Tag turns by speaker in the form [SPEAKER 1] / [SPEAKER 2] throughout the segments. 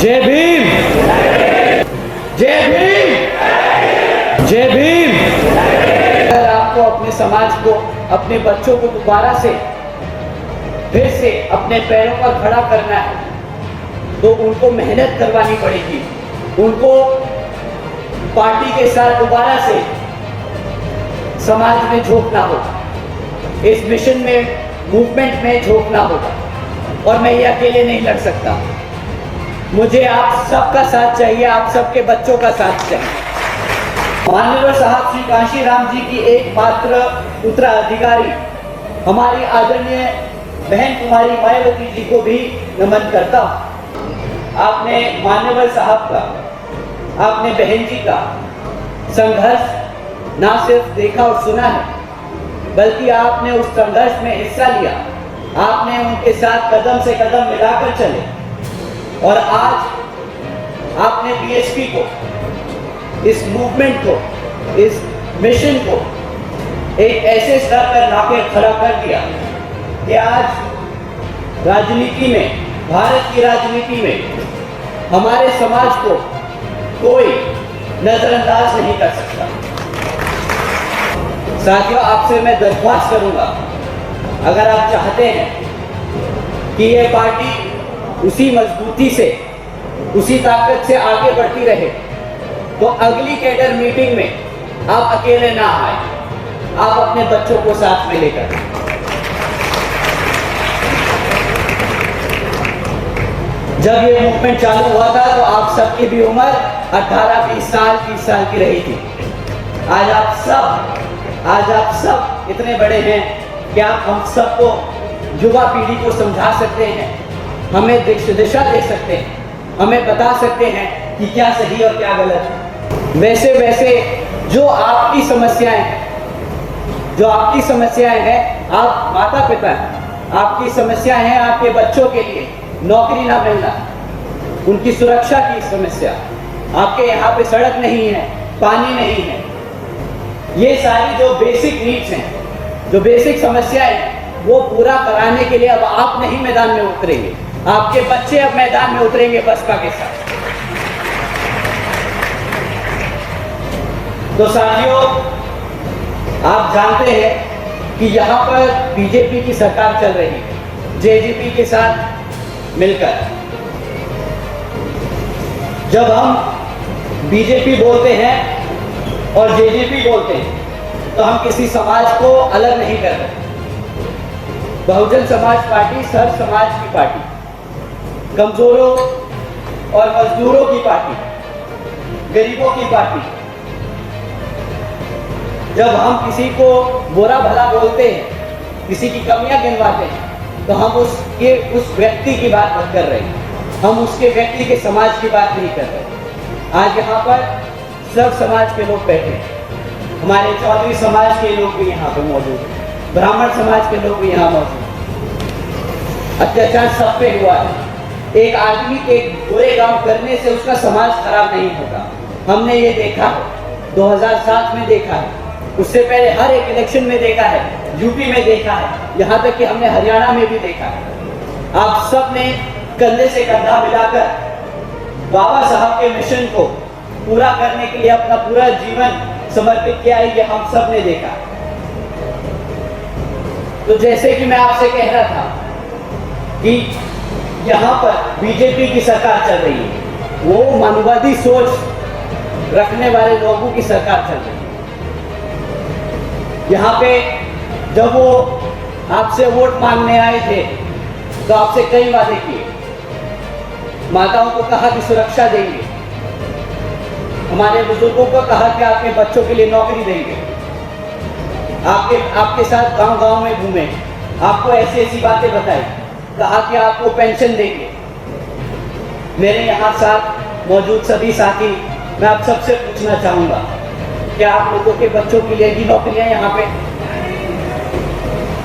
[SPEAKER 1] जय भीम, जय भीम, जय भीम। अगर आपको अपने समाज को, अपने बच्चों को दोबारा से फिर से अपने पैरों पर खड़ा करना है तो उनको मेहनत करवानी पड़ेगी। उनको पार्टी के साथ दोबारा से समाज में झोंकना होगा, इस मिशन में, मूवमेंट में झोंकना होगा। और मैं ये अकेले नहीं लड़ सकता, मुझे आप सबका साथ चाहिए, आप सबके बच्चों का साथ चाहिए। माननीय साहब श्री कांशीराम जी की एकमात्र उत्तराधिकारी हमारी आदरणीय बहन कुमारी मायावती जी को भी नमन करता हूँ। आपने माननीय साहब का, आपने बहन जी का संघर्ष ना सिर्फ देखा और सुना है, बल्कि आपने उस संघर्ष में हिस्सा लिया। आपने उनके साथ कदम से कदम मिलाकर चले और आज आपने बीएसपी को, इस मूवमेंट को, इस मिशन को एक ऐसे स्तर पर लाकर खड़ा कर दिया कि आज राजनीति में, भारत की राजनीति में हमारे समाज को कोई नजरअंदाज नहीं कर सकता। साथियों, आपसे मैं दरख्वास्त करूंगा, अगर आप चाहते हैं कि ये पार्टी उसी मजबूती से, उसी ताकत से आगे बढ़ती रहे, तो अगली कैडर मीटिंग में आप अकेले ना आए, आप अपने बच्चों को साथ में लेकर। जब ये मूवमेंट चालू हुआ था तो आप सबकी भी उम्र 18-20 साल, 30 साल की रही थी। आज आप सब इतने बड़े हैं कि आप हम सबको, युवा पीढ़ी को समझा सकते हैं, हमें दिशा दे सकते हैं, हमें बता सकते हैं कि क्या सही और क्या गलत है। वैसे जो आपकी समस्याएं हैं, आप माता पिता हैं, आपकी समस्याएं हैं आपके बच्चों के लिए नौकरी ना मिलना, उनकी सुरक्षा की समस्या, आपके यहाँ पे सड़क नहीं है, पानी नहीं है, ये सारी जो बेसिक नीड्स हैं, जो बेसिक समस्याएं हैं, वो पूरा कराने के लिए अब आप नहीं मैदान में उतरेंगे, आपके बच्चे अब मैदान में उतरेंगे बसपा के साथ। तो साथियों, आप जानते हैं कि यहाँ पर बीजेपी की सरकार चल रही है, जेजेपी के साथ मिलकर। जब हम बीजेपी बोलते हैं और जेजेपी बोलते हैं तो हम किसी समाज को अलग नहीं कर रहे। बहुजन समाज पार्टी सर्व समाज की पार्टी, कमजोरों और मजदूरों की पार्टी, गरीबों की पार्टी। जब हम किसी को बुरा भला बोलते हैं, किसी की कमियां गिनवाते हैं, तो हम उस व्यक्ति की बात मत कर रहे हैं, हम उसके व्यक्ति के समाज की बात नहीं कर रहे। आज यहाँ पर सब समाज के लोग बैठे हैं, हमारे चौधरी समाज के लोग भी यहाँ पर मौजूद हैं, ब्राह्मण समाज के लोग भी यहाँ मौजूद हैं। अत्याचार सब पे हुआ है। एक आदमी के बुरे काम करने से उसका समाज खराब नहीं होता। हमने ये देखा है, 2007 में देखा है, उससे पहले हर एक इलेक्शन में देखा है, यूपी में देखा है, यहाँ तक कि हमने हरियाणा में भी देखा है। आप सब ने कंधे से कंधा मिलाकर बाबा साहब के मिशन को पूरा करने के लिए अपना पूरा जीवन समर्पित किया है, ये हम सब ने देखा। तो जैसे कि मैं आपसे कह रहा था कि यहाँ पर बीजेपी की सरकार चल रही है, वो मानववादी सोच रखने वाले लोगों की सरकार चल रही है। यहाँ पे जब वो आपसे वोट मांगने आए थे तो आपसे कई वादे किए, माताओं को कहा कि सुरक्षा देंगे, हमारे बुजुर्गों को कहा कि आपके बच्चों के लिए नौकरी देंगे, आपके साथ गांव-गांव में घूमे, आपको ऐसी बातें बताई, कहा कि आपको पेंशन देंगे। मेरे यहाँ साथ मौजूद सभी साथी, मैं आप सबसे पूछना चाहूँगा, क्या आप लोगों के बच्चों के लिए भी नौकरियाँ यहाँ पे?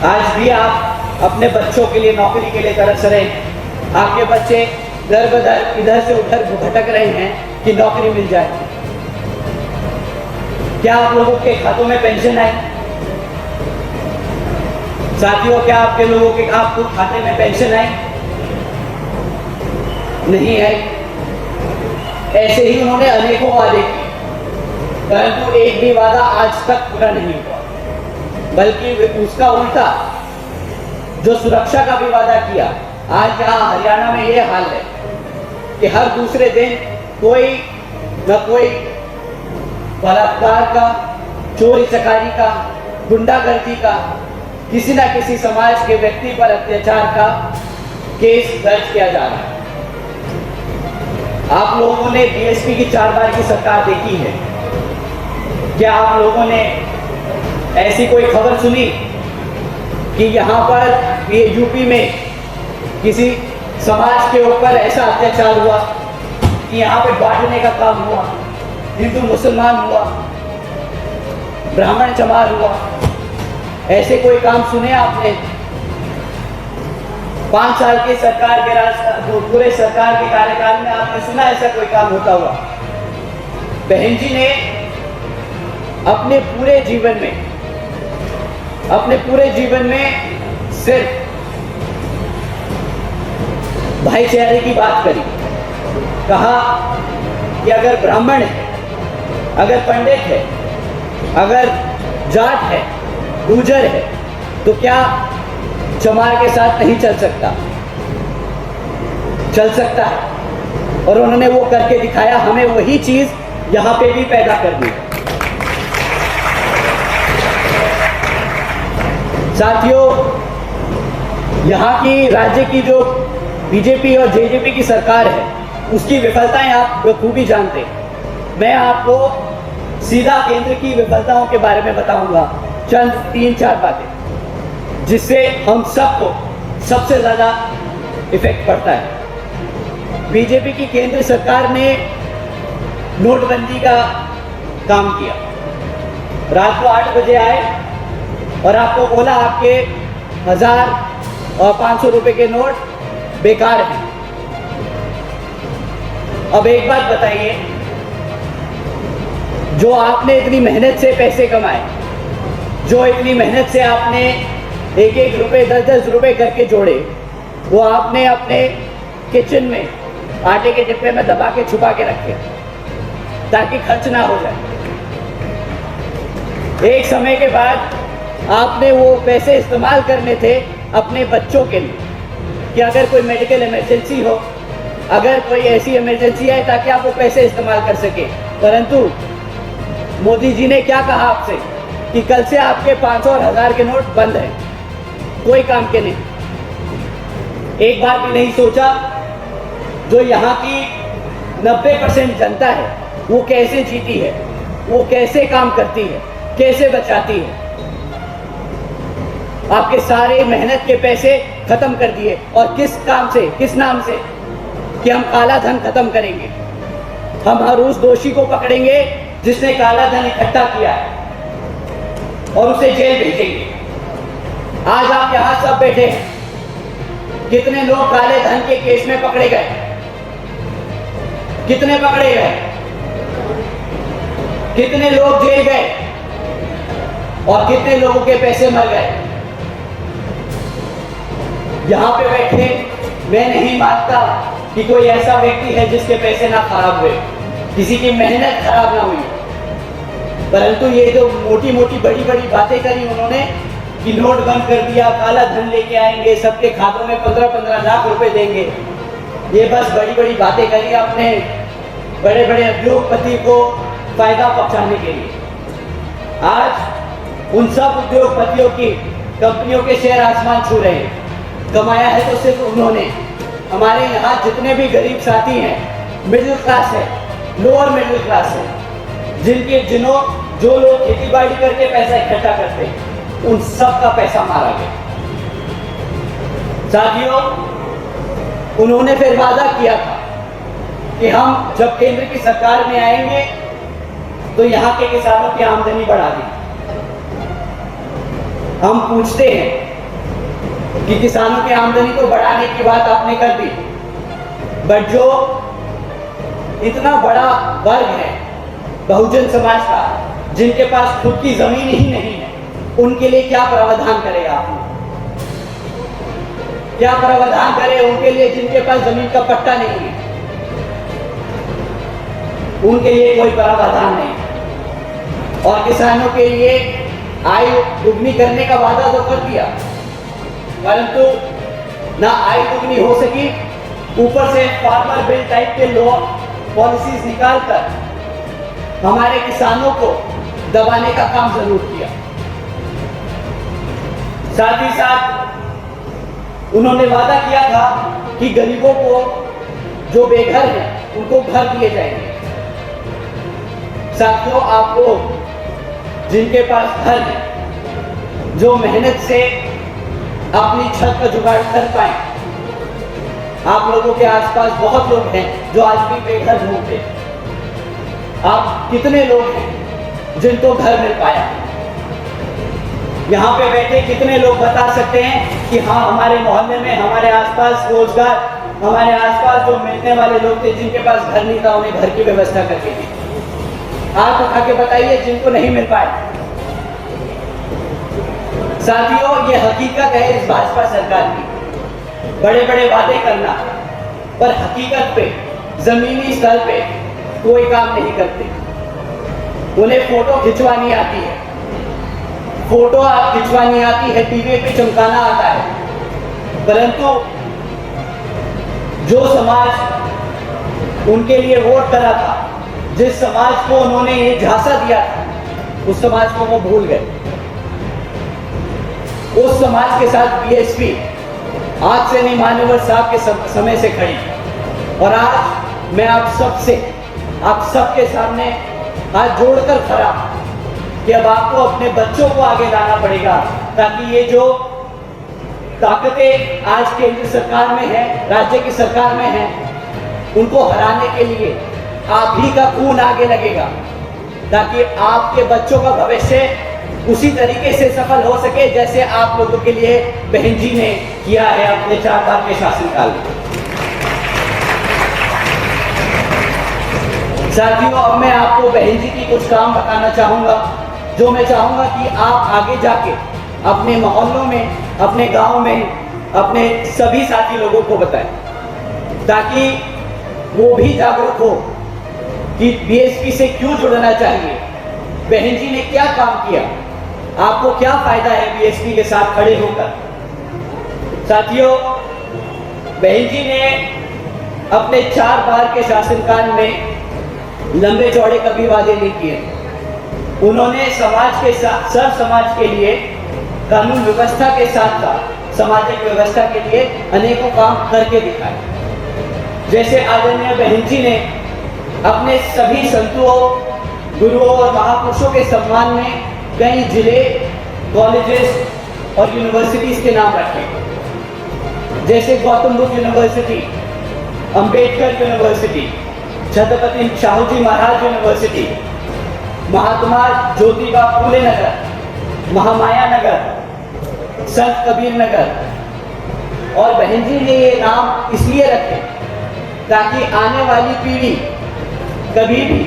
[SPEAKER 1] आज भी आप अपने बच्चों के लिए नौकरी के लिए तरस रहे हैं, आपके बच्चे दर बदर इधर से उधर भटक रहे हैं कि नौकरी मिल जाए। क्या आप लोगों के खातों में पेंशन आई? साथियों, क्या आपको खाते में पेंशन आई? नहीं आई। ऐसे ही उन्होंने अनेकों वादे किए, परंतु एक भी वादा आज तक पूरा नहीं हुआ, बल्कि उसका उल्टा जो सुरक्षा का भी वादा किया, आज यहाँ हरियाणा में ये हाल है कि हर दूसरे दिन कोई न कोई बलात्कार का, चोरी चकारी का, गुंडागर्दी का, किसी न किसी समाज के व्यक्ति पर अत्याचार का केस दर्ज किया जा रहा है। आप लोगों ने बीएसपी की 4 बार की सरकार देखी है। क्या आप लोगों ने ऐसी कोई खबर सुनी कि यहाँ पर ये यूपी में किसी समाज के ऊपर ऐसा अत्याचार हुआ कि यहाँ पे बांटने का काम हुआ, हिंदू मुसलमान हुआ, ब्राह्मण चमार हुआ? ऐसे कोई काम सुने आपने? 5 साल की सरकार के पूरे सरकार के कार्यकाल में आपने सुना ऐसा कोई काम होता हुआ? बहन जी ने अपने पूरे जीवन में सिर्फ भाईचारे की बात करी। कहा कि अगर ब्राह्मण है, अगर पंडित है, अगर जाट है, गुर्जर है, तो क्या चमार के साथ नहीं चल सकता? चल सकता है। और उन्होंने वो करके दिखाया। हमें वही चीज यहां पे भी पैदा करनी है। साथियों, यहाँ की राज्य की जो बीजेपी और जेजेपी की सरकार है, उसकी विफलताएं आप बखूबी जानते हैं। मैं आपको सीधा केंद्र की विफलताओं के बारे में बताऊंगा, चंद 3-4 बातें, जिससे हम सबको सबसे ज़्यादा इफेक्ट पड़ता है। बीजेपी की केंद्र सरकार ने नोटबंदी का काम किया। रात को 8 बजे आए और आपको बोला आपके 1000 और 500 रुपए के नोट बेकार हैं। अब एक बात बताइए, जो आपने इतनी मेहनत से पैसे कमाए, जो इतनी मेहनत से आपने 1-1 रुपए 10-10 रुपए करके जोड़े, वो आपने अपने किचन में आटे के डिब्बे में दबा के छुपा के रखे ताकि खर्च ना हो जाए। एक समय के बाद आपने वो पैसे इस्तेमाल करने थे अपने बच्चों के लिए, कि अगर कोई मेडिकल इमरजेंसी हो, अगर कोई ऐसी इमरजेंसी है, ताकि आप वो पैसे इस्तेमाल कर सके। परंतु मोदी जी ने क्या कहा आपसे कि कल से आपके 500 और 1000 के नोट बंद हैं, कोई काम के नहीं। एक बार भी नहीं सोचा जो यहाँ की 90% जनता है वो कैसे जीती है, वो कैसे काम करती है, कैसे बचाती है। आपके सारे मेहनत के पैसे खत्म कर दिए, और किस काम से, किस नाम से? कि हम काला धन खत्म करेंगे, हम हर उस दोषी को पकड़ेंगे जिसने काला धन इकट्ठा किया है और उसे जेल भेजेंगे। आज आप यहां सब बैठे हैं, कितने लोग काले धन के केस में पकड़े गए? कितने पकड़े गए? कितने लोग जेल गए और कितने लोगों के पैसे मर गए? यहाँ पे बैठे मैं नहीं मानता कि कोई ऐसा व्यक्ति है जिसके पैसे ना खराब हुए, किसी की मेहनत खराब ना हुई। परंतु ये जो मोटी मोटी बड़ी बड़ी बातें करी उन्होंने कि नोट बंद कर दिया, काला धन लेके आएंगे, सबके खातों में 15-15 लाख रुपए देंगे, ये बस बड़ी बड़ी बातें करी आपने बड़े बड़े उद्योगपति को फायदा पहुंचाने के लिए। आज उन सब उद्योगपतियों की कंपनियों के शेयर आसमान छू रहे हैं। कमाया है तो सिर्फ उन्होंने। हमारे यहाँ जितने भी गरीब साथी हैं, मिडिल क्लास है, लोअर मिडिल क्लास है, जो लोग खेती बाड़ी करके पैसा इकट्ठा करते हैं, उन सब का पैसा मारा गया। साथियों, उन्होंने फिर वादा किया था कि हम जब केंद्र की सरकार में आएंगे तो यहाँ के किसानों की आमदनी बढ़ा देंगे। हम पूछते हैं कि किसानों की आमदनी को बढ़ाने की बात आपने कर दी, बट जो इतना बड़ा वर्ग है बहुजन समाज का, जिनके पास खुद की जमीन ही नहीं है, उनके लिए क्या प्रावधान करेगा आप? क्या प्रावधान करे उनके लिए जिनके पास जमीन का पट्टा नहीं है? उनके लिए कोई बड़ा बाधा नहीं, और किसानों के लिए आय दुगनी करने का वादा तो कर दिया, परंतु ना आय दुगनी हो सकी, ऊपर से फार्मर बिल टाइप के लॉ पॉलिसीज निकालकर हमारे किसानों को दबाने का काम जरूर किया। साथ ही साथ उन्होंने वादा किया था कि गरीबों को जो बेघर हैं उनको घर दिए जाएंगे। साथियों, आप लोग जिनके पास घर है, जो मेहनत से अपनी छत का जुगाड़ कर पाए, आप लोगों के आसपास बहुत लोग हैं जो आज भी बेघर घूमते। आप कितने लोग हैं जिनको घर मिल पाया? यहाँ पे बैठे कितने लोग बता सकते हैं कि हाँ, हमारे मोहल्ले में, हमारे आसपास रोजगार, हमारे आसपास जो मिलने वाले लोग थे जिनके पास घर नहीं था, उन्हें घर की व्यवस्था करके दी? हाथ उठा के बताइए जिनको नहीं मिल पाए। साथियों, ये हकीकत है इस भाजपा सरकार की, बड़े बड़े वादे करना पर हकीकत पे, जमीनी स्तर पे कोई काम नहीं करते। उन्हें फोटो खिंचवानी आती है, फोटो खिंचवानी आती है, टीवी पे चमकाना आता है, परंतु जो समाज उनके लिए वोट करा था, जिस समाज को उन्होंने ये झांसा दिया था, उस समाज को वो भूल गए। उस समाज के साथ बीएसपी आज से नहीं, मान्यवर साहब के समय से खड़ी, और आज मैं आप सबके सामने हाथ जोड़कर खड़ा कि अब आपको अपने बच्चों को आगे लाना पड़ेगा, ताकि ये जो ताकतें आज केंद्र सरकार में है, राज्य की सरकार में है, उनको हराने के लिए आप ही का खून आगे लगेगा, ताकि आपके बच्चों का भविष्य उसी तरीके से सफल हो सके जैसे आप लोगों के लिए बहन जी ने किया है अपने 4 बार के शासनकाल में। साथियों, अब मैं आपको बहन जी की कुछ काम बताना चाहूंगा, जो मैं चाहूंगा कि आप आगे जाके अपने मोहल्लों में, अपने गांव में, अपने सभी साथी लोगों को बताएं, ताकि वो भी जागरूक हो कि बीएसपी से क्यों जुड़ना चाहिए, बहन जी ने क्या काम किया, आपको क्या फायदा है बीएसपी के साथ खड़े होकर। साथियों, बहन जी ने अपने 4 बार के शासनकाल में लंबे चौड़े कभी वादे नहीं किए। उन्होंने समाज के साथ, सब समाज के लिए, कानून व्यवस्था के साथ साथ सामाजिक व्यवस्था के लिए अनेकों काम करके दिखाए। जैसे आदरणीय बहन जी ने अपने सभी संतों, गुरुओं और महापुरुषों के सम्मान में कई जिले, कॉलेजेस और यूनिवर्सिटीज के नाम रखे, जैसे गौतम बुद्ध यूनिवर्सिटी, अंबेडकर यूनिवर्सिटी, छत्रपति शाहू जी महाराज यूनिवर्सिटी, महात्मा ज्योतिबा फूले नगर, महामाया नगर, संत कबीर नगर। और बहन जी ने ये नाम इसलिए रखे ताकि आने वाली पीढ़ी कभी भी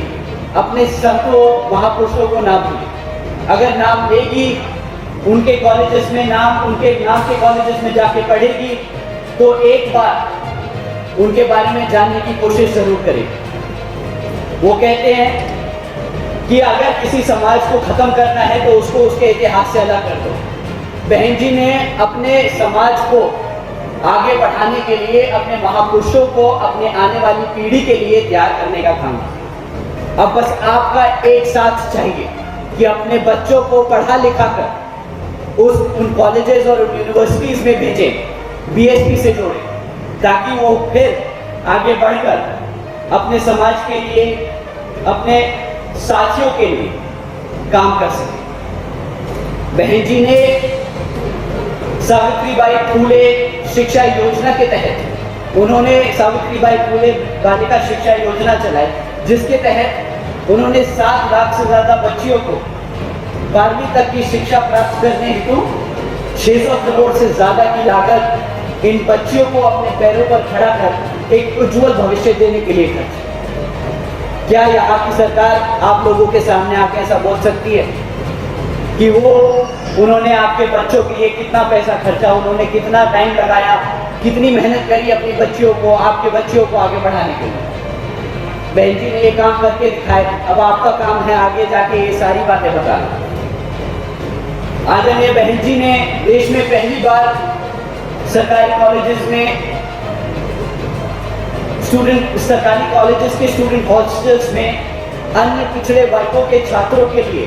[SPEAKER 1] अपने संतों, महापुरुषों को ना भूले। अगर नाम लेगी, उनके कॉलेजेस में नाम, उनके नाम के कॉलेजेस में जाके पढ़ेगी, तो एक बार उनके बारे में जानने की कोशिश जरूर करेगी। वो कहते हैं कि अगर किसी समाज को खत्म करना है तो उसको उसके इतिहास से अलग कर दो। बहन जी ने अपने समाज को आगे बढ़ाने के लिए, अपने महापुरुषों को अपने आने वाली पीढ़ी के लिए तैयार करने का काम किया। अब बस आपका एक साथ चाहिए कि अपने बच्चों को पढ़ा लिखा कर उन कॉलेजेस और यूनिवर्सिटीज में भेजें, बीएसपी से जोड़ें, ताकि वो फिर आगे बढ़कर अपने समाज के लिए, अपने साथियों के लिए काम कर सके। बहन जी ने सावित्रीबाई फूले शिक्षा योजना के तहत, उन्होंने सावित्रीबाई फूले बालिका शिक्षा योजना चलाई, जिसके तहत उन्होंने 7 लाख से ज्यादा बच्चियों को 12वीं तक की शिक्षा प्राप्त करने हेतु 600 करोड़ से ज्यादा की लागत इन बच्चियों को अपने पैरों पर खड़ा कर एक उज्जवल भविष्य देने के लिए खर्च। क्या यहाँ की सरकार आप लोगों के सामने आके ऐसा बोल सकती है कि उन्होंने आपके बच्चों के लिए कितना पैसा खर्चा, उन्होंने कितना टाइम लगाया, कितनी मेहनत करी अपनी बच्चियों को, आपके बच्चियों को आगे बढ़ाने के लिए? बहन जी ने ये काम करके दिखाया। अब आपका काम है आगे जाके ये सारी बातें बताना। आदरणीय बहन जी ने देश में पहली बार सरकारी कॉलेजेस में सरकारी कॉलेजेस के स्टूडेंट हॉस्टल्स में अन्य पिछड़े वर्गों के छात्रों के लिए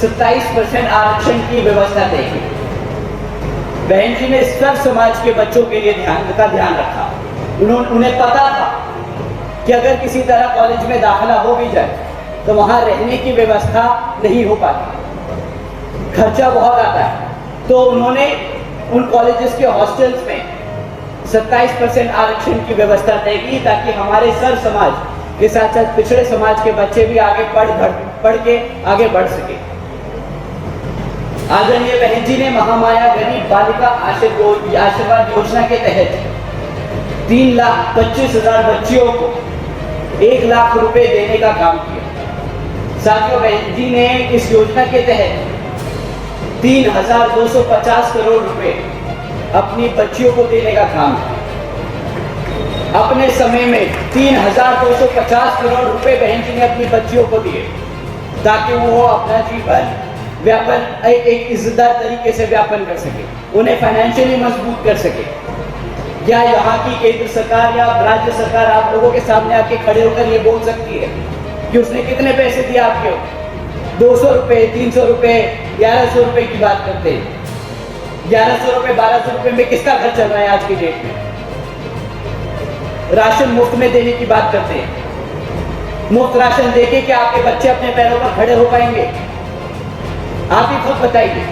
[SPEAKER 1] 27% आरक्षण की व्यवस्था तय की। बहन जी ने सब समाज के बच्चों के लिए ध्यान रखा। उन्हें पता था कि अगर किसी तरह कॉलेज में दाखिला हो भी जाए तो वहां रहने की व्यवस्था नहीं हो पाती, खर्चा बहुत आता है। तो उन्होंने उन कॉलेजेस के हॉस्टल्स में 27% आरक्षण की व्यवस्था तय की ताकि हमारे सर समाज के साथ साथ पिछड़े समाज के बच्चे भी आगे पढ़ के आगे बढ़ सके। आदरणीय बहन जी ने महामाया गरीब बालिका आशीर्वाद योजना के तहत 3,25,000 बच्चियों को 1 लाख रुपए देने का काम किया। साथियों, बहन जी ने इस योजना के तहत 3,250 करोड़ रुपए अपनी बच्चियों को देने का काम किया। अपने समय में 3,250 करोड़ रुपए बहन जी ने अपनी बच्चियों को दिए ताकि वो अपना जीवन व्यापन एक इज्जतदार तरीके से व्यापन कर सके, उन्हें फाइनेंशियली मजबूत कर सके। क्या यहाँ की केंद्र सरकार या राज्य सरकार आप लोगों के सामने आके खड़े होकर ये बोल सकती है कि उसने कितने पैसे दिए आपके? 200 रुपए, 300 रुपए, 1100 रुपए की बात करते हैं। 1100 रुपए, 1200 रुपए में किसका घर चल रहा है आज की डेट में? राशन मुफ्त में देने की बात करते हैं। मुफ्त राशन देके क्या आपके बच्चे अपने पैरों पर खड़े हो पाएंगे? आप ही खुद बताइए।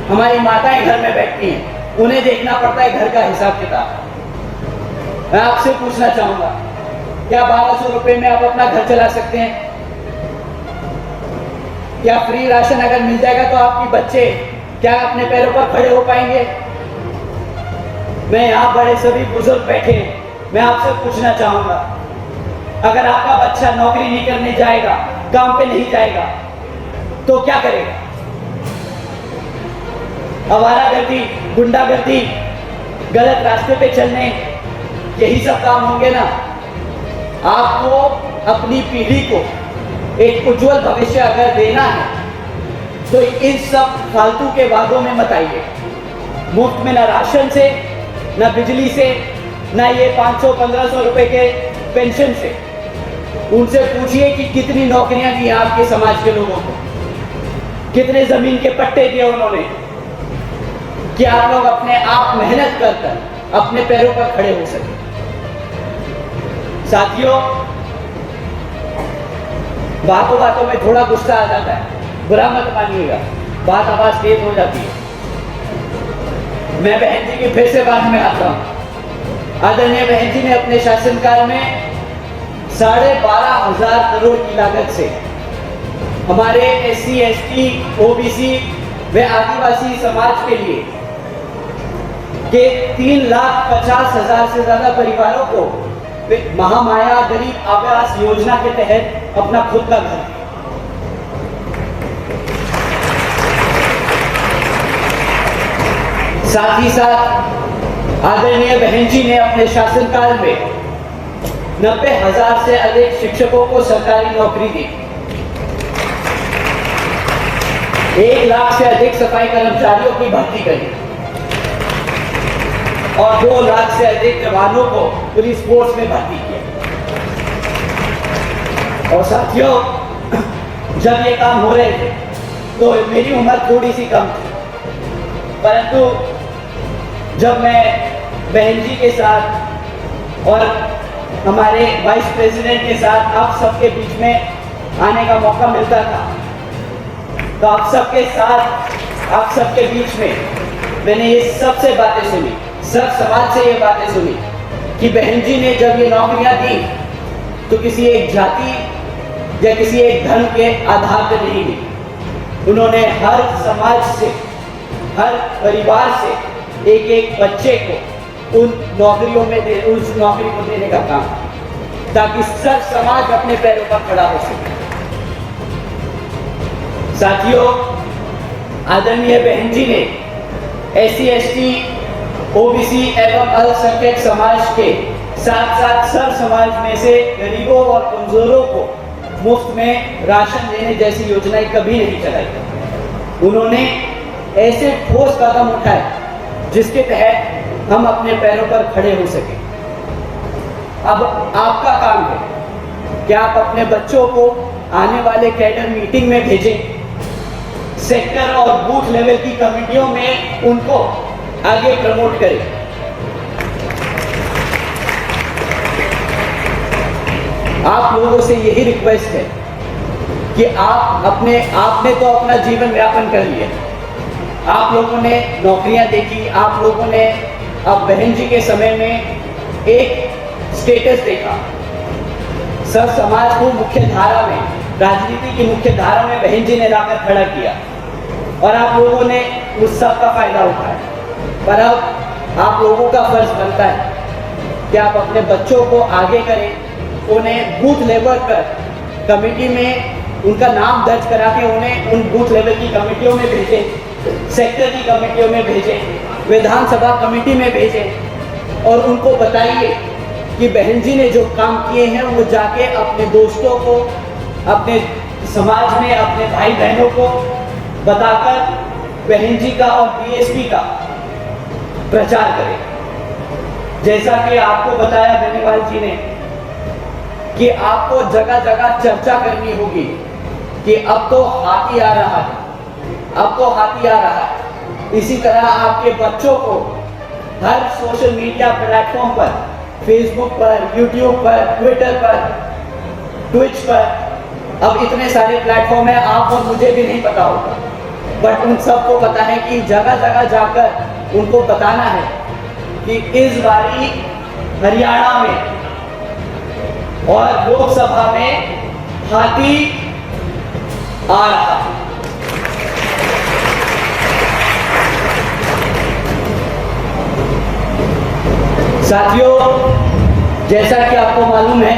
[SPEAKER 1] हमारी माताएं घर में बैठती हैं, उन्हें देखना पड़ता है घर का हिसाब किताब। मैं आपसे पूछना चाहूंगा, क्या 1200 रुपए में आप अपना घर चला सकते हैं? क्या फ्री राशन अगर मिल जाएगा तो आपके बच्चे क्या अपने पैरों पर खड़े हो पाएंगे? मैं यहाँ बड़े सभी बुजुर्ग बैठे हैं, मैं आपसे पूछना चाहूंगा, अगर आपका बच्चा नौकरी नहीं करने जाएगा, काम पे नहीं जाएगा, तो क्या करेगा? आवारागर्दी, गुंडागर्दी, गलत रास्ते पे चलने, यही सब काम होंगे ना। आपको अपनी पीढ़ी को एक उज्जवल भविष्य अगर देना है तो इन सब फालतू के वादों में मत आइए। मुफ्त में ना राशन से, ना बिजली से, ना ये 500-1500 रुपए के पेंशन से। उनसे पूछिए कि कितनी नौकरियां दी आपके समाज के लोगों को, कितने जमीन के पट्टे दिए उन्होंने, कि आप लोग अपने आप मेहनत कर अपने पैरों पर खड़े हो सके। साथियों, बातों बातों में थोड़ा गुस्सा आ जाता है, बुरा मत मानिएगा, बात आवाज तेज हो जाती है। मैं बहन जी की फिर से बात में आता हूं। आदरणीय बहन जी ने अपने शासनकाल में 12,500 करोड़ की लागत से हमारे SC, ST, OBC व आदिवासी समाज के लिए के 3,50,000 से ज्यादा परिवारों को महामाया गरीब आवास योजना के तहत अपना खुद का घर दिया। साथ ही साथ आदरणीय बहन जी ने अपने शासनकाल में 90,000 से अधिक शिक्षकों को सरकारी नौकरी दी। 1 लाख से अधिक सफाई कर्मचारियों की भर्ती करी और 2 लाख से अधिक जवानों को पुलिस फोर्स में भर्ती किया। और साथियों, जब ये काम हो रहे थे तो मेरी उम्र थोड़ी सी कम थी, परंतु जब मैं बहन जी के साथ और हमारे वाइस प्रेसिडेंट के साथ आप सबके बीच में आने का मौका मिलता था, तो आप सबके साथ, आप सबके बीच में मैंने ये सबसे बातें सुनी, सब समाज से ये बातें सुनी कि बहन जी ने जब ये नौकरियां दी तो किसी एक जाति या किसी एक धर्म के आधार पर नहीं दी। उन्होंने हर समाज से, हर परिवार से एक बच्चे को उन नौकरियों में उस नौकरी को देने का काम, ताकि सब समाज अपने पैरों पर खड़ा हो सके। साथियों, आदरणीय बहन जी ने SC, ST, OBC एवं अल्पसंख्यक समाज के साथ साथ सब समाज में से गरीबों और कमजोरों को मुफ्त में राशन देने जैसी योजनाएं कभी नहीं चलाई। उन्होंने ऐसे ठोस कदम उठाए जिसके तहत हम अपने पैरों पर खड़े हो सके। अब आपका काम है कि आप अपने बच्चों को आने वाले कैडर मीटिंग में भेजें, सेक्टर और बूथ लेवल की कमेटियों में उनको आगे प्रमोट करें। आप लोगों से यही रिक्वेस्ट है कि आपने तो अपना जीवन यापन कर लिया, आप लोगों ने नौकरियां देखी, आप लोगों ने अब बहन जी के समय में एक स्टेटस देखा, सब समाज को मुख्य धारा में, राजनीति की मुख्य धारा में बहन जी ने लाकर खड़ा किया और आप लोगों ने उस सब का फायदा उठाया। पर अब आप लोगों का फर्ज बनता है कि आप अपने बच्चों को आगे करें, उन्हें बूथ लेवल पर कमेटी में उनका नाम दर्ज करा के उन्हें उन बूथ लेवल की कमेटियों में भेजें, सेक्टर की कमेटियों में भेजें, विधानसभा कमेटी में भेजें और उनको बताइए कि बहन जी ने जो काम किए हैं वो जाके अपने दोस्तों को, अपने समाज में अपने भाई बहनों को बताकर बहन जी का और बीएसपी का प्रचार करें। जैसा कि आपको बताया बेनीवाल जी ने कि आपको जगह जगह चर्चा करनी होगी कि अब तो हाथी आ रहा है, अब तो हाथी आ रहा है। इसी तरह आपके बच्चों को हर सोशल मीडिया प्लेटफॉर्म पर, फेसबुक पर, यूट्यूब पर, ट्विटर पर, ट्विच पर, अब इतने सारे प्लेटफॉर्म है, आप और मुझे भी नहीं पता होगा, बट उन सबको पता है कि जगह जगह जाकर उनको बताना है कि इस बारी हरियाणा में और लोकसभा में हाथी आ रहा है। साथियों, जैसा कि आपको मालूम है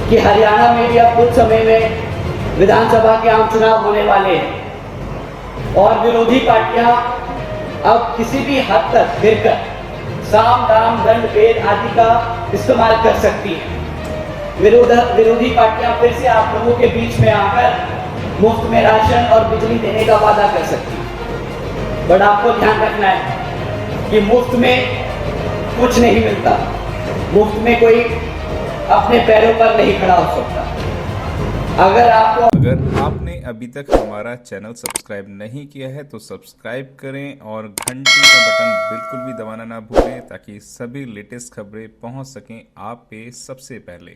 [SPEAKER 1] कि हरियाणा में भी अब कुछ समय में विधानसभा के आम चुनाव होने वाले हैं और विरोधी पार्टियां अब किसी भी हद तक गिरकर साम दाम दंड भेद आदि का इस्तेमाल कर सकती हैं। विरोधी पार्टियां फिर से आप लोगों के बीच में आकर मुफ्त में राशन और बिजली देने का वादा कर सकती हैं। बट आपको ध्यान रखना है कि मुफ्त में कुछ नहीं मिलता, मुफ्त में कोई अपने पैरों पर नहीं खड़ा हो सकता। अगर
[SPEAKER 2] आपने अभी तक हमारा चैनल सब्सक्राइब नहीं किया है तो सब्सक्राइब करें और घंटी का बटन बिल्कुल भी दबाना ना भूलें ताकि सभी लेटेस्ट खबरें पहुंच सकें आप पे सबसे पहले।